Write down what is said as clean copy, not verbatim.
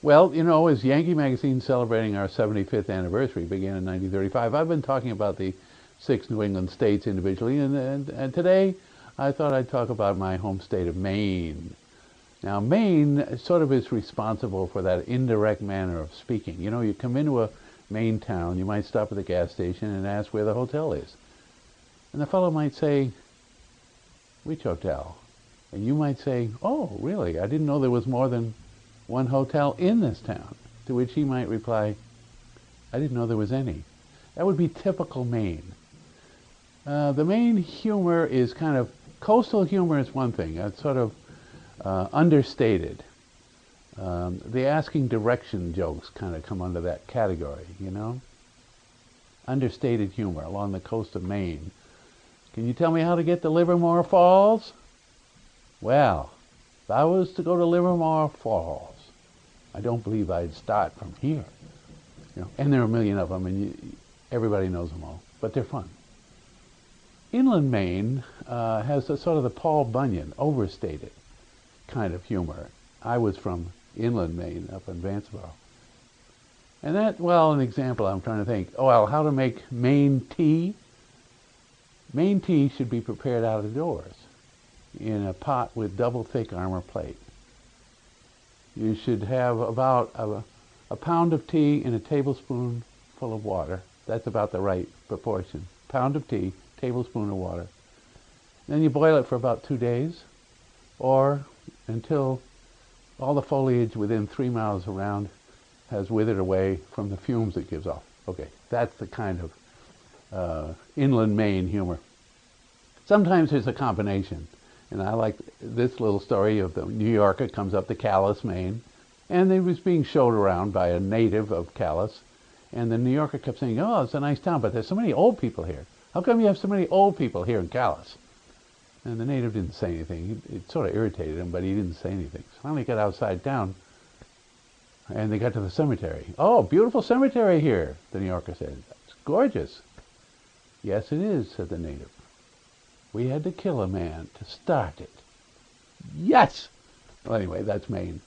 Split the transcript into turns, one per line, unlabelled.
Well, you know, as Yankee Magazine celebrating our 75th anniversary began in 1935, I've been talking about the six New England states individually, and today I thought I'd talk about my home state of Maine. Now, Maine sort of is responsible for that indirect manner of speaking. You know, you come into a Maine town, you might stop at the gas station and ask where the hotel is. And the fellow might say, which hotel? And you might say, oh, really? I didn't know there was more than one hotel in this town. To which he might reply, I didn't know there was any. That would be typical Maine. The Maine humor is kind of, coastal humor is one thing. It's sort of understated. The asking direction jokes kind of come under that category, you know? Understated humor along the coast of Maine. Can you tell me how to get to Livermore Falls? Well, if I was to go to Livermore Falls, I don't believe I'd start from here. You know, and there are a million of them, and everybody knows them all, but they're fun. Inland Maine has a sort of the Paul Bunyan, overstated kind of humor. I was from Inland Maine, up in Vanceboro. And that, well, an example I'm trying to think. Oh, well, how to make Maine tea? Maine tea should be prepared out of doors in a pot with double thick armor plate. You should have about a pound of tea in a tablespoon full of water. That's about the right proportion. Pound of tea, tablespoon of water. Then you boil it for about 2 days, or until all the foliage within 3 miles around has withered away from the fumes it gives off. Okay, that's the kind of inland Maine humor. Sometimes there's a combination. And I like this little story of the New Yorker comes up to Calais, Maine, and he was being showed around by a native of Calais. And the New Yorker kept saying, oh, it's a nice town, but there's so many old people here. How come you have so many old people here in Calais? And the native didn't say anything. It sort of irritated him, but he didn't say anything. So finally got outside town, and they got to the cemetery. Oh, beautiful cemetery here, the New Yorker said. It's gorgeous. Yes, it is, said the native. We had to kill a man to start it. Yes! Well, anyway, that's Maine.